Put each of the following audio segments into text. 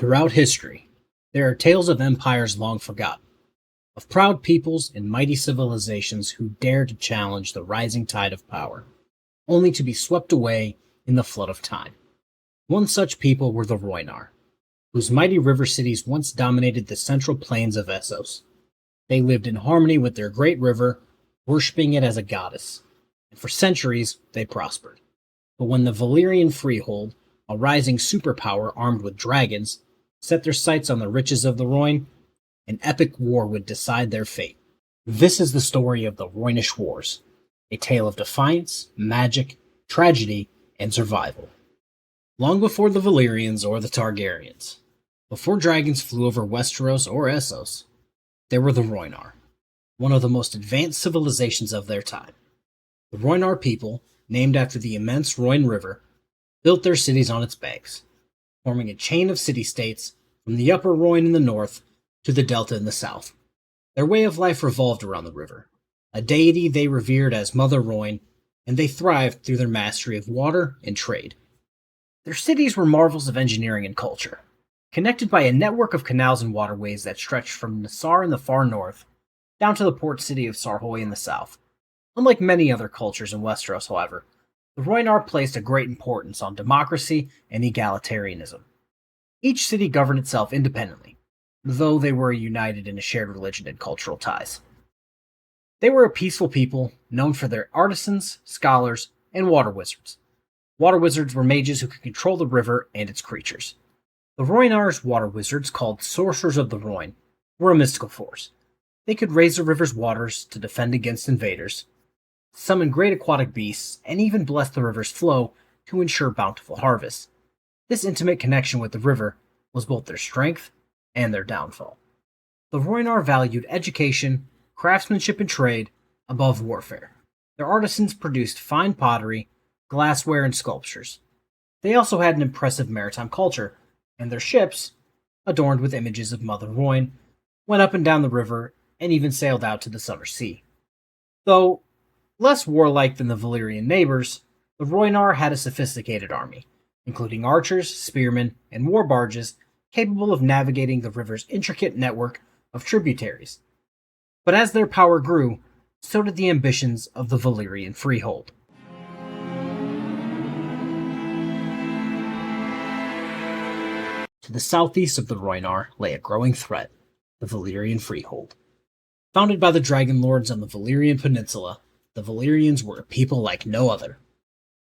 Throughout history, there are tales of empires long forgotten, of proud peoples and mighty civilizations who dare to challenge the rising tide of power, only to be swept away in the flood of time. One such people were the Rhoynar, whose mighty river cities once dominated the central plains of Essos. They lived in harmony with their great river, worshipping it as a goddess, and for centuries they prospered. But when the Valyrian Freehold, a rising superpower armed with dragons, set their sights on the riches of the Rhoyne, an epic war would decide their fate. This is the story of the Rhoynish Wars, a tale of defiance, magic, tragedy, and survival. Long before the Valyrians or the Targaryens, before dragons flew over Westeros or Essos, there were the Rhoynar, one of the most advanced civilizations of their time. The Rhoynar people, named after the immense Rhoyne River, built their cities on its banks, forming a chain of city-states from the upper Rhoyne in the north to the delta in the south. Their way of life revolved around the river, a deity they revered as Mother Rhoyne, and they thrived through their mastery of water and trade. Their cities were marvels of engineering and culture, connected by a network of canals and waterways that stretched from Nassar in the far north down to the port city of Sarhoy in the south. Unlike many other cultures in Westeros, however, the Rhoynar placed a great importance on democracy and egalitarianism. Each city governed itself independently, though they were united in a shared religion and cultural ties. They were a peaceful people, known for their artisans, scholars, and water wizards. Water wizards were mages who could control the river and its creatures. The Rhoynar's water wizards, called Sorcerers of the Rhoyne, were a mystical force. They could raise the river's waters to defend against invaders, summon great aquatic beasts, and even bless the river's flow to ensure bountiful harvests. This intimate connection with the river was both their strength and their downfall. The Rhoynar valued education, craftsmanship, and trade above warfare. Their artisans produced fine pottery, glassware, and sculptures. They also had an impressive maritime culture, and their ships, adorned with images of Mother Rhoyne, went up and down the river and even sailed out to the summer sea. Though less warlike than the Valyrian neighbors, the Rhoynar had a sophisticated army, including archers, spearmen, and war barges capable of navigating the river's intricate network of tributaries. But as their power grew, so did the ambitions of the Valyrian Freehold. To the southeast of the Rhoynar lay a growing threat, the Valyrian Freehold. Founded by the dragonlords on the Valyrian Peninsula, the Valyrians were a people like no other.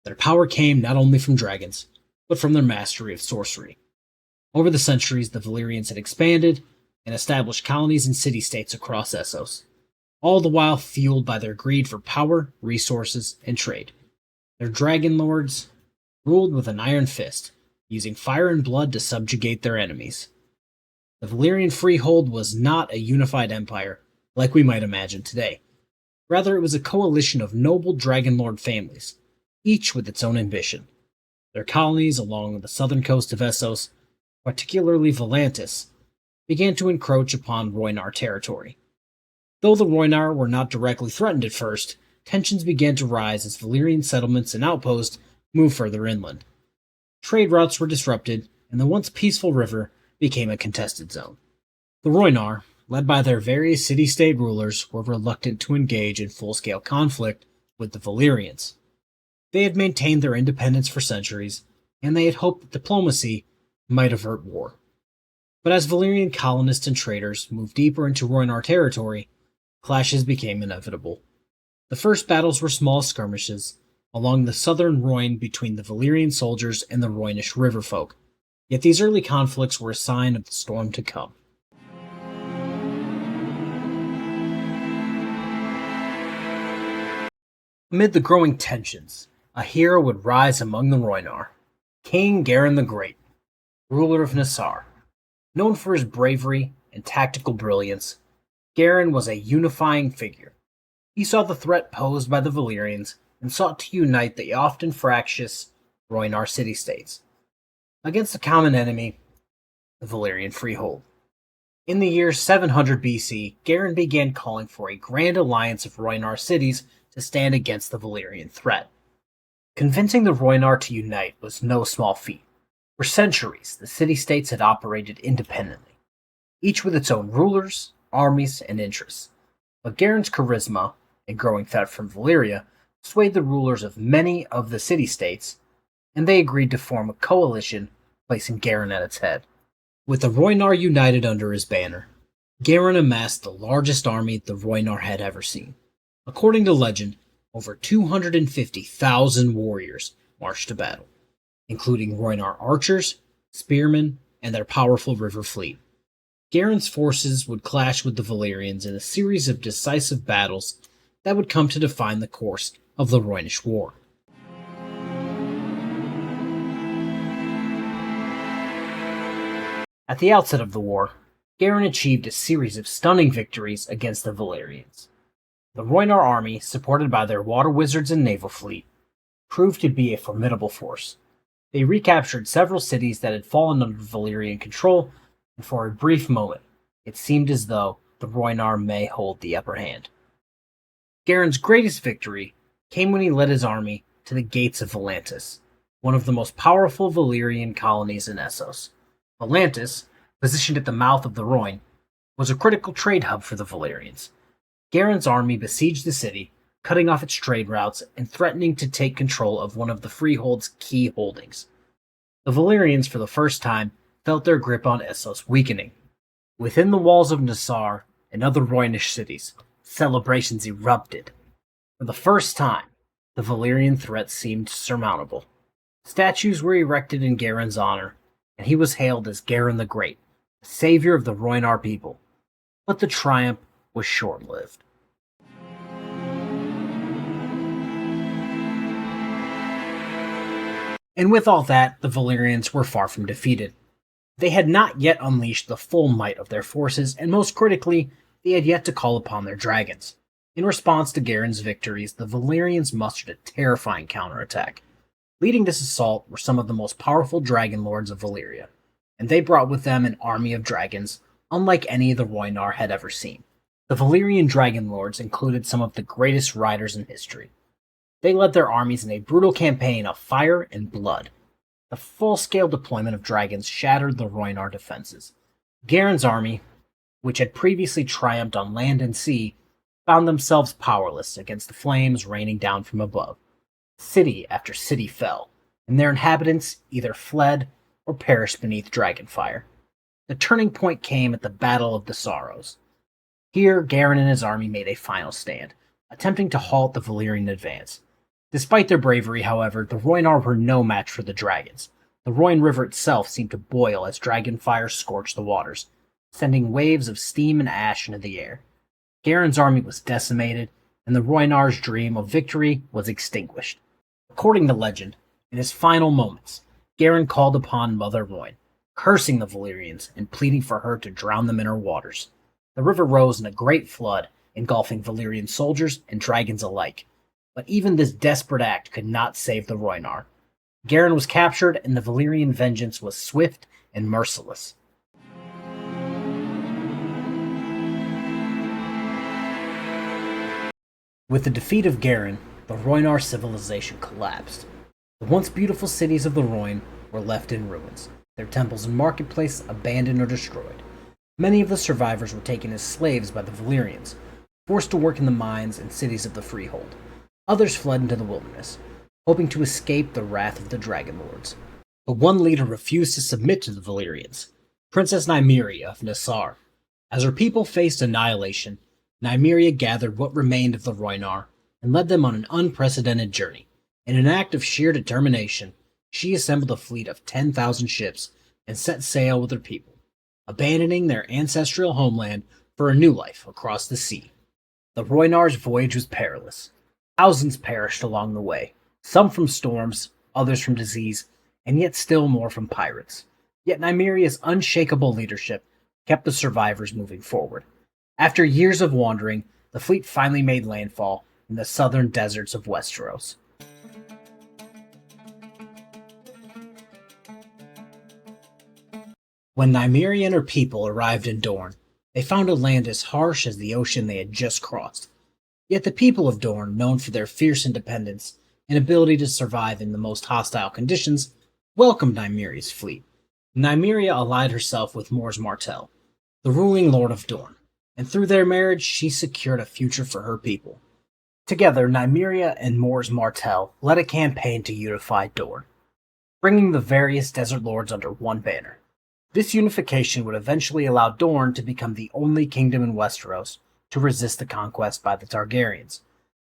Their power came not only from dragons, but from their mastery of sorcery. Over the centuries, the Valyrians had expanded and established colonies and city-states across Essos, all the while fueled by their greed for power, resources, and trade. Their dragonlords ruled with an iron fist, using fire and blood to subjugate their enemies. The Valyrian Freehold was not a unified empire like we might imagine today. Rather, it was a coalition of noble dragonlord families, each with its own ambition. Their colonies along the southern coast of Essos, particularly Volantis, began to encroach upon Rhoynar territory. Though the Rhoynar were not directly threatened at first, tensions began to rise as Valyrian settlements and outposts moved further inland. Trade routes were disrupted, and the once peaceful river became a contested zone. The Rhoynar, led by their various city-state rulers, were reluctant to engage in full-scale conflict with the Valyrians. They had maintained their independence for centuries, and they had hoped that diplomacy might avert war. But as Valyrian colonists and traders moved deeper into Rhoynar territory, clashes became inevitable. The first battles were small skirmishes along the southern Rhoyne between the Valyrian soldiers and the Rhoynish river folk, yet these early conflicts were a sign of the storm to come. Amid the growing tensions, a hero would rise among the Rhoynar, King Garin the Great, ruler of Nassar. Known for his bravery and tactical brilliance, Garin was a unifying figure. He saw the threat posed by the Valyrians and sought to unite the often fractious Rhoynar city-states against a common enemy, the Valyrian Freehold. In the year 700 BC, Garin began calling for a grand alliance of Rhoynar cities to stand against the Valyrian threat. Convincing the Rhoynar to unite was no small feat, For centuries, the city-states had operated independently, each with its own rulers, armies, and interests. But Garin's charisma, a growing threat from Valyria, swayed the rulers of many of the city-states, and they agreed to form a coalition, placing Garin at its head. With the Rhoynar united under his banner, Garin amassed the largest army the Rhoynar had ever seen. According to legend, over 250,000 warriors marched to battle, including Rhoynar archers, spearmen, and their powerful river fleet. Garin's forces would clash with the Valyrians in a series of decisive battles that would come to define the course of the Rhoynish War. At the outset of the war, Garin achieved a series of stunning victories against the Valyrians. The Rhoynar army, supported by their water wizards and naval fleet, proved to be a formidable force. They recaptured several cities that had fallen under Valyrian control, and for a brief moment, it seemed as though the Rhoynar may hold the upper hand. Garin's greatest victory came when he led his army to the gates of Volantis, one of the most powerful Valyrian colonies in Essos. Volantis, positioned at the mouth of the Rhoyne, was a critical trade hub for the Valyrians. Garin's army besieged the city, cutting off its trade routes and threatening to take control of one of the Freehold's key holdings. The Valyrians, for the first time, felt their grip on Essos weakening. Within the walls of Nassar and other Rhoynish cities, celebrations erupted. For the first time, the Valyrian threat seemed surmountable. Statues were erected in Garin's honor, and he was hailed as Garin the Great, the savior of the Rhoynar people. But the triumph was short-lived. And with all that, the Valyrians were far from defeated. They had not yet unleashed the full might of their forces, and most critically, they had yet to call upon their dragons. In response to Garin's victories, the Valyrians mustered a terrifying counterattack. Leading this assault were some of the most powerful dragonlords of Valyria, and they brought with them an army of dragons, unlike any the Rhoynar had ever seen. The Valyrian dragonlords included some of the greatest riders in history. They led their armies in a brutal campaign of fire and blood. The full-scale deployment of dragons shattered the Rhoynar defenses. Garin's army, which had previously triumphed on land and sea, found themselves powerless against the flames raining down from above. City after city fell, and their inhabitants either fled or perished beneath dragon fire. The turning point came at the Battle of the Sorrows. Here, Garin and his army made a final stand, attempting to halt the Valyrian advance. Despite their bravery, however, the Rhoynar were no match for the dragons. The Rhoyne River itself seemed to boil as dragon fire scorched the waters, sending waves of steam and ash into the air. Garin's army was decimated, and the Rhoynar's dream of victory was extinguished. According to legend, in his final moments, Garin called upon Mother Rhoyne, cursing the Valyrians and pleading for her to drown them in her waters. The river rose in a great flood, engulfing Valyrian soldiers and dragons alike. But even this desperate act could not save the Rhoynar. Garin was captured, and the Valyrian vengeance was swift and merciless. With the defeat of Garin, the Rhoynar civilization collapsed. The once beautiful cities of the Rhoyne were left in ruins, their temples and marketplace abandoned or destroyed. Many of the survivors were taken as slaves by the Valyrians, forced to work in the mines and cities of the Freehold. Others fled into the wilderness, hoping to escape the wrath of the dragonlords. But one leader refused to submit to the Valyrians, Princess Nymeria of Nassar. As her people faced annihilation, Nymeria gathered what remained of the Rhoynar and led them on an unprecedented journey. In an act of sheer determination, she assembled a fleet of 10,000 ships and set sail with her people, abandoning their ancestral homeland for a new life across the sea. The Rhoynar's voyage was perilous. Thousands perished along the way, some from storms, others from disease, and yet still more from pirates. Yet Nymeria's unshakable leadership kept the survivors moving forward. After years of wandering, the fleet finally made landfall in the southern deserts of Westeros. When Nymeria and her people arrived in Dorne, they found a land as harsh as the ocean they had just crossed. Yet the people of Dorne, known for their fierce independence and ability to survive in the most hostile conditions, welcomed Nymeria's fleet. Nymeria allied herself with Mors Martell, the ruling lord of Dorne, and through their marriage she secured a future for her people. Together, Nymeria and Mors Martell led a campaign to unify Dorne, bringing the various desert lords under one banner. This unification would eventually allow Dorne to become the only kingdom in Westeros to resist the conquest by the Targaryens,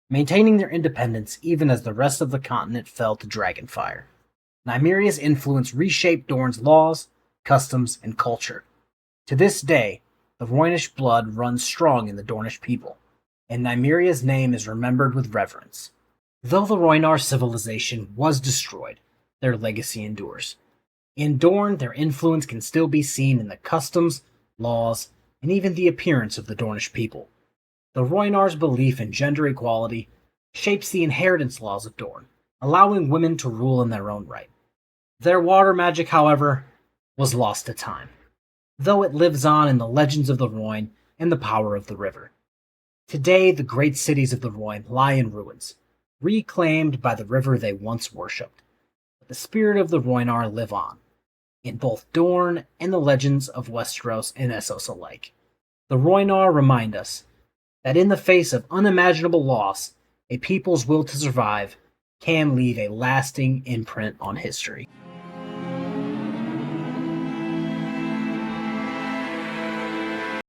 maintaining their independence even as the rest of the continent fell to dragonfire. Nymeria's influence reshaped Dorne's laws, customs, and culture. To this day, the Rhoynish blood runs strong in the Dornish people, and Nymeria's name is remembered with reverence. Though the Rhoynar civilization was destroyed, their legacy endures. In Dorne, their influence can still be seen in the customs, laws, and even the appearance of the Dornish people. The Rhoynar's belief in gender equality shapes the inheritance laws of Dorne, allowing women to rule in their own right. Their water magic, however, was lost to time, though it lives on in the legends of the Rhoyne and the power of the river. Today, the great cities of the Rhoyne lie in ruins, reclaimed by the river they once worshipped. But the spirit of the Rhoynar live on, in both Dorne and the legends of Westeros and Essos alike. The Rhoynar remind us that in the face of unimaginable loss, a people's will to survive can leave a lasting imprint on history.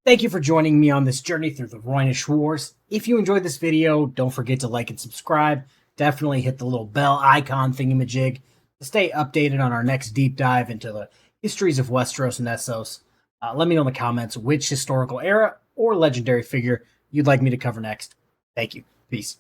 Thank you for joining me on this journey through the Rhoynish Wars. If you enjoyed this video, don't forget to like and subscribe. Definitely hit the little bell icon thingamajig to stay updated on our next deep dive into the histories of Westeros and Essos. Let me know in the comments which historical era or legendary figure you'd like me to cover next. Thank you. Peace.